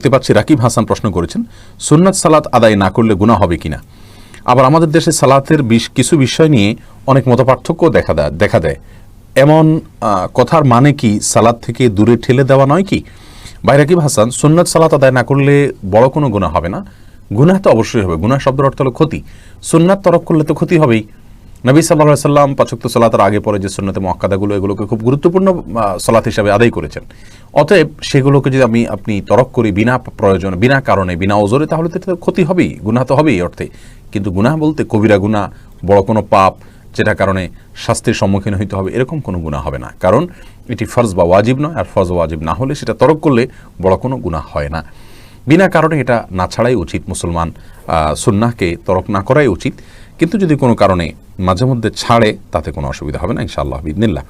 দেখতে পাচ্ছি রাকিব হাসান প্রশ্ন করেছেন, সুন্নাত সালাত আদায় না করলে গুনাহ হবে কিনা। আবার আমাদের দেশে সালাতের কিছু বিষয় নিয়ে অনেক মতপার্থক্য দেখা দেয়। এমন কথার মানে কি সালাত থেকে দূরে ঠেলে দেওয়া নয় কি? ভাই রাকিব হাসান, সুন্নাত সালাত আদায় না করলে বড় কোনো গুনাহ হবে না। গুনাহ তো অবশ্যই হবে। গুনাহ শব্দের অর্থ হলো ক্ষতি। সুন্নাত তরক করলে তো ক্ষতি হবেই। নবী সাল্লাল্লাহু আলাইহি সাল্লাম ৫ ওয়াক্ত সালাতের আগে পরে যে সুন্নতে মুআক্কাদাগুলো, এগুলোকে খুব গুরুত্বপূর্ণ সালাত হিসাবে আদায় করেছেন। অতএব সেগুলোকে যদি আপনি তরক করি বিনা প্রয়োজন, বিনা কারণে, বিনা ওজরে, তাহলে তো ক্ষতি হবেই, গুনাহ তো হবেই অর্থে। কিন্তু গুনাহ বলতে কবিরা গুনাহ, বড় কোনো পাপ যেটা কারণে শাস্তির সম্মুখীন হইতে হবে, এরকম কোনো গুনাহ হবে না। কারণ এটি ফরজ বা ওয়াজিব নয়, আর ফরজ ওয়াজিব না হলে সেটা তরক করলে বড় কোনো গুনাহ হয় না। বিনা কারণে এটা না ছাড়াই উচিত, মুসলমান সুন্নাহকে তরক না করাই উচিত। কিন্তু যদি কোনো কারণে মাঝে মধ্যে ছাড়ে, তাতে কোনো অসুবিধা হবে না ইনশাআল্লাহ বিইذনিল্লাহ।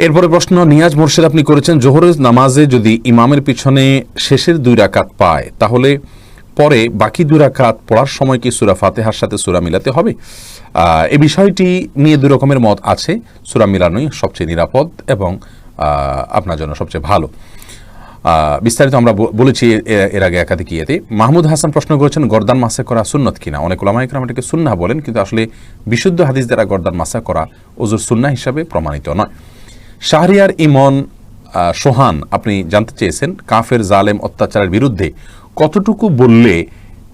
এরপরে প্রশ্ন নিয়াজ মোর্শেদ আপনি করেছেন, জোহরের নামাজে যদি ইমামের পিছনে শেষের 2 রাকাত পায়, তাহলে পরে বাকি 2 রাকাত পড়ার সময় কি সূরা ফাতিহার সাথে সূরা মিলাতে হবে? এই বিষয়টি নিয়ে 2 রকমের মত আছে। সূরা মিলানোই সবচেয়ে নিরাপদ এবং আপনার জন্য সবচেয়ে ভালো। বিস্তারিত আমরা বলেছি এর আগে একাধিক ইয়েতে। মাহমুদ হাসান প্রশ্ন করেছেন, গর্দান মাসা করা সুন্নত কিনা। অনেক উলামা ইকরাম এটাকে সুন্নাহ বলেন, কিন্তু আসলে বিশুদ্ধ হাদিস দ্বারা গর্দান মাসা করা ওযুর সুন্নাহ হিসাবে প্রমাণিত নয়। শাহরিয়ার ইমন সোহান আপনি জানতে চেয়েছেন, কাফের জালেম অত্যাচারের বিরুদ্ধে কতটুকু বললে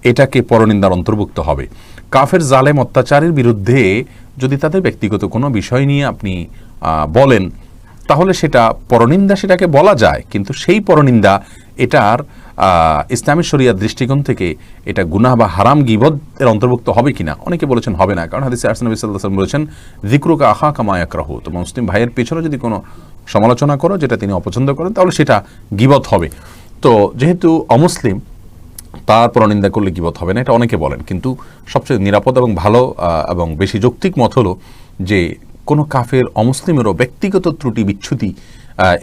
এটাকে পরনিন্দার অন্তর্ভুক্ত হবে? কাফের জালেম অত্যাচারের বিরুদ্ধে যদি তাদের ব্যক্তিগত কোনো বিষয় নিয়ে আপনি বলেন, তাহলে সেটা পরনিন্দা, সেটাকে বলা যায়। কিন্তু সেই পরনিন্দা এটার ইসলামী শরিয়ার দৃষ্টিকোণ থেকে এটা গুনাহ বা হারাম গীবত এর অন্তর্ভুক্ত হবে কিনা, অনেকে বলেছেন হবে না। কারণ হাদিসে নবী সাল্লাল্লাহু আলাইহি ওয়াসাল্লাম বলেছেন, যিকরুকা আখাকা মা ইয়াকরাহু। তো মুসলিম ভাইয়ের পেছনে যদি কোনো সমালোচনা করো যেটা তিনি অপছন্দ করেন, তাহলে সেটা গীবত হবে। তো যেহেতু অমুসলিম, তার পরনিন্দা করলে গীবত হবে না, এটা অনেকে বলেন। কিন্তু সবচেয়ে নিরাপদ এবং ভালো এবং বেশি যৌক্তিক মত হলো যে কোনো কাফের অমুসলিমেরও ব্যক্তিগত ত্রুটি বিচ্ছুতি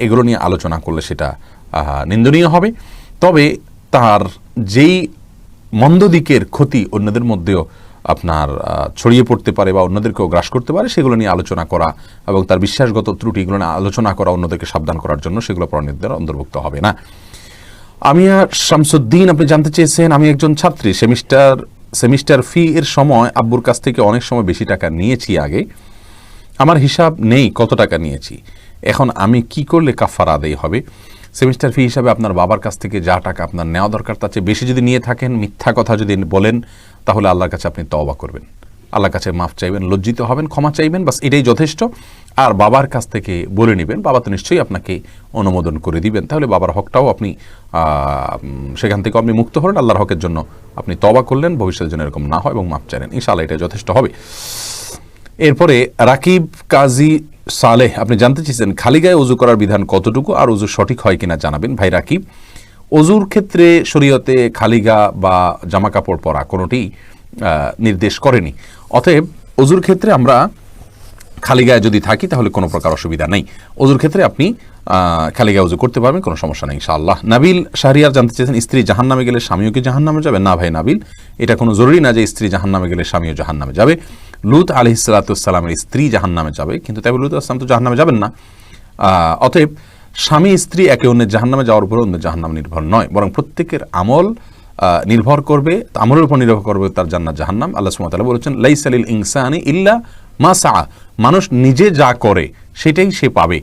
এগুলো নিয়ে আলোচনা করলে সেটা নিন্দনীয় হবে। তবে তার যেই মন্দ দিকের ক্ষতি অন্যদের মধ্যেও আপনার ছড়িয়ে পড়তে পারে বা অন্যদেরকেও গ্রাস করতে পারে, সেগুলো নিয়ে আলোচনা করা এবং তার বিশ্বাসগত ত্রুটিগুলো নিয়ে আলোচনা করা, অন্যদেরকে সাবধান করার জন্য, সেগুলো পরনিন্দার অন্তর্ভুক্ত হবে না। আমিয়া শামসুদ্দিন আপনি জানতে চেয়েছেন, আমি একজন ছাত্রী, সেমিস্টার ফি এর সময় আব্বুর কাছ থেকে অনেক সময় বেশি টাকা নিয়েছি আগে। আমার হিসাব নেই কত টাকা নিয়েছি। এখন আমি কি করলে কাফারা আদায় হবে? সেমিস্টার ফি হিসাবে আপনার বাবার কাছ থেকে যা টাকা আপনার নেওয়া দরকার তার চেয়ে বেশি যদি নিয়ে থাকেন, মিথ্যা কথা যদি বলেন, তাহলে আল্লাহর কাছে আপনি তওবা করবেন, আল্লাহর কাছে মাফ চাইবেন, লজ্জিত হবেন, ক্ষমা চাইবেন, বাস এটাই যথেষ্ট। আর বাবার কাছ থেকে বলে নেবেন, বাবা তো নিশ্চয়ই আপনাকে অনুমোদন করে দিবেন। তাহলে বাবার হকটাও আপনি সেখান থেকে আপনি মুক্ত হলেন, আল্লাহর হকের জন্য আপনি তওবা করলেন, ভবিষ্যতের জন্য এরকম না হয় এবং মাফ চাইলেন, ইনশাআল্লাহ এটা যথেষ্ট হবে। এরপরে রাকিব কাজী সালেহ আপনি জানতে চেয়েছেন, খালি গায়ে ওযু করার বিধান কতটুকু আর ওযু সঠিক হয় কিনা জানাবেন। ভাই রাকিব, ওযুর ক্ষেত্রে শরীয়তে খালি গা বা জামা কাপড় পরা কোনোটি নির্দেশ করেনি। অতএব ওযুর ক্ষেত্রে আমরা খালি গায়ে যদি থাকি তাহলে কোনো প্রকার অসুবিধা নেই। ওযুর ক্ষেত্রে আপনি খালি গায়ে ওযু করতে পারবেন, কোনো সমস্যা নেই ইনশাআল্লাহ। নাবিল শাহরিয়ার জানতে চেয়েছেন, স্ত্রী জাহান্নামে গেলে স্বামীও কি জাহান্নামে যাবে? না ভাই নাবিল, এটা কোনো জরুরি না যে স্ত্রী জাহান্নামে গেলে স্বামীও জাহান্নামে যাবে। লূত আলাইহিস সালামের স্ত্রী জাহান্নামে যাবে, কিন্তু তবে লূত আলাইহিস সালাম তো জাহান্নামে যাবেন না। অতএব স্বামী স্ত্রী একে অন্যের জাহান্নামে যাওয়ার উপর অন্য জাহান্নাম নির্ভর নয়, বরং প্রত্যেকের আমল নির্ভর করবে, আমলের উপর নির্ভর করবে তার জান্নাত জাহান্নাম। আল্লাহ সুবহানাহু ওয়া তাআলা বলেছেন, লাইসা লিল ইনসানি ইল্লা মা সাআ। মানুষ নিজে যা করে সেটাই সে পাবে,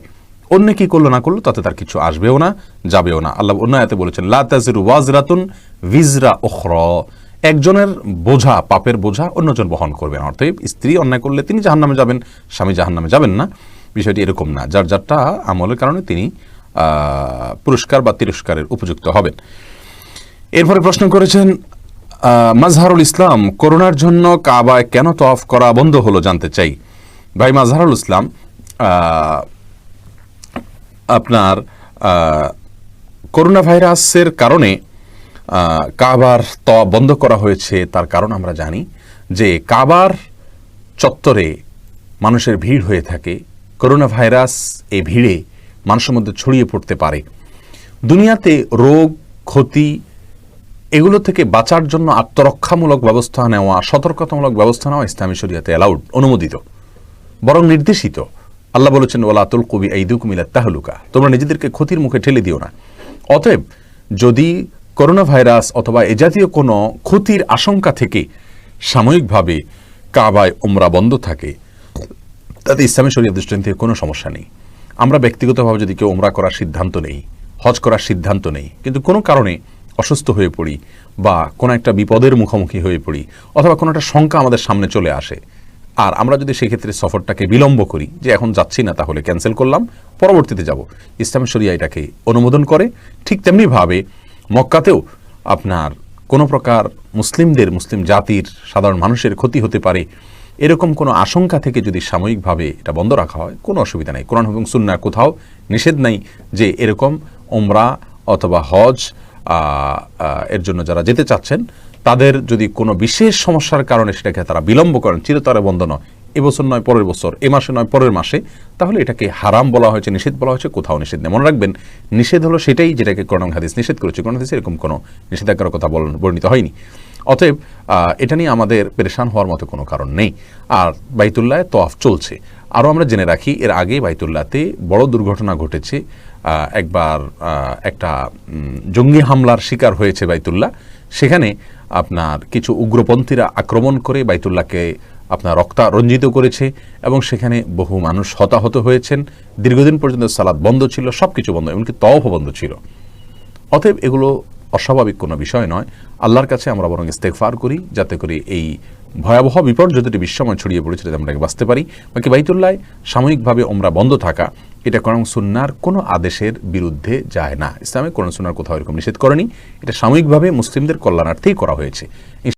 অন্য কি করলো না করলো তাতে তার কিছু আসবেও না, যাবেও না। আল্লাহ অন্য আয়াতে বলেছেন, লা তাজিরু ওয়াজরাতুন ভিজরা উখরা। একজনের বোঝা, পাপের বোঝা অন্যজন বহন করবেন। অর্থাৎ স্ত্রী অন্যায় করলে তিনি জাহান্নামে যাবেন, স্বামী জাহান্নামে যাবেন না। বিষয়টি এরকম না, যার যারটা আমলের কারণে তিনি পুরস্কার বা তিরস্কারের উপযুক্ত হবেন। এরপরে প্রশ্ন করেছেন মাজহারুল ইসলাম, করোনার জন্য কাবায় কেন তওয়াফ করা বন্ধ হলো জানতে চাই। ভাই মাজহারুল ইসলাম, আপনার করোনা ভাইরাসের কারণে কাবার তওয়াফ বন্ধ করা হয়েছে। তার কারণ আমরা জানি যে কাবার চত্বরে মানুষের ভিড় হয়ে থাকে। করোনা ভাইরাস এই ভিড়ে মানুষের মধ্যে ছড়িয়ে পড়তে পারে। দুনিয়াতে রোগ, ক্ষতি এগুলো থেকে বাঁচার জন্য আত্মরক্ষামূলক ব্যবস্থা নেওয়া, সতর্কতামূলক ব্যবস্থা নেওয়া ইসলামী শরিয়াতে অ্যালাউড, অনুমোদিত, বরং নির্দেশিত। আল্লাহ বলেছেন, ওয়ালা তুলকু বিআইদিকুম ইলা তাহলুকা, তোমরা নিজেদেরকে ক্ষতির মুখে ঠেলে দিও না। অতএব যদি করোনা ভাইরাস অথবা এ জাতীয় কোনো ক্ষতির আশঙ্কা থেকে সাময়িকভাবে কাবায় উমরা বন্ধ থাকে, তাতে ইসলামী শরীয়ত দৃষ্টান্ত থেকে কোনো সমস্যা নেই। আমরা ব্যক্তিগতভাবে যদি কেউ উমরা করার সিদ্ধান্ত নেই, হজ করার সিদ্ধান্ত নেই, কিন্তু কোনো কারণে অসুস্থ হয়ে পড়ি বা কোনো একটা বিপদের মুখোমুখি হয়ে পড়ি অথবা কোনো একটা শঙ্কা আমাদের সামনে চলে আসে, আর আমরা যদি সেক্ষেত্রে সফরটাকে বিলম্ব করি যে এখন যাচ্ছি না, তাহলে ক্যান্সেল করলাম, পরবর্তীতে যাব, ইসলামী শরিয়া এটাকে অনুমোদন করে। ঠিক তেমনিভাবে মক্কাতেও আপনার কোনো প্রকার মুসলিম জাতির সাধারণ মানুষের ক্ষতি হতে পারে এরকম কোনো আশঙ্কা থেকে যদি সাময়িকভাবে এটা বন্ধ রাখা হয়, কোনো অসুবিধা নেই। কোরআন এবং সুন্নাহ কোথাও নিষেধ নাই যে এরকম উমরা অথবা হজ এর জন্য যারা যেতে চাচ্ছেন তাদের যদি কোনো বিশেষ সমস্যার কারণে সেটাকে তারা বিলম্ব করেন, চিরতরে বন্ধ নয়, এবছর নয় পরের বছর, এ মাসে নয় পরের মাসে, তাহলে এটাকে হারাম বলা হয়েছে, নিষেধ বলা হয়েছে, কোথাও নিষেধ নেই। মনে রাখবেন, নিষেধ হলো সেটাই যেটাকে কোরআন হাদিস নিষেধ করেছে। কোরআন হাদিসে এরকম কোনো নিষেধাজ্ঞার কথা বর্ণিত হয়নি। অতএব এটা নিয়ে আমাদের পেরেশান হওয়ার মতো কোনো কারণ নেই। আর বাইতুল্লাহে তওয়াফ চলছে। আরও আমরা জেনে রাখি, এর আগে বাইতুল্লাহতে বড় দুর্ঘটনা ঘটেছে। একবার একটা জঙ্গি হামলার শিকার হয়েছে বাইতুল্লাহ। সেখানে আপনার কিছু উগ্রপন্থীরা আক্রমণ করে বাইতুল্লাহকে আপনার রক্তারঞ্জিত করেছে এবং সেখানে বহু মানুষ হতাহত হয়েছেন। দীর্ঘদিন পর্যন্ত সালাত বন্ধ ছিল, সব কিছু বন্ধ, এমনকি তওয়াফও বন্ধ ছিল। অতএব এগুলো অস্বাভাবিক কোনো বিষয় নয়। আল্লাহর কাছে আমরা বরং ইস্তেগফার করি যাতে করে এই ভয়াবহ বিপর্যয়টি বিশ্বময় ছড়িয়ে পড়েছে যাতে আমরা বাঁচতে পারি। বাকি বাইতুল্লাহ সাময়িকভাবে উমরা বন্ধ থাকা এটা কোরআন সুন্নাহর কোনো আদেশের বিরুদ্ধে যায় না। ইসলামে কোরআন সুন্নাহর কোথাও এরকম নিষেধ করেনি। এটা সাময়িকভাবে মুসলিমদের কল্যাণার্থেই করা হয়েছে।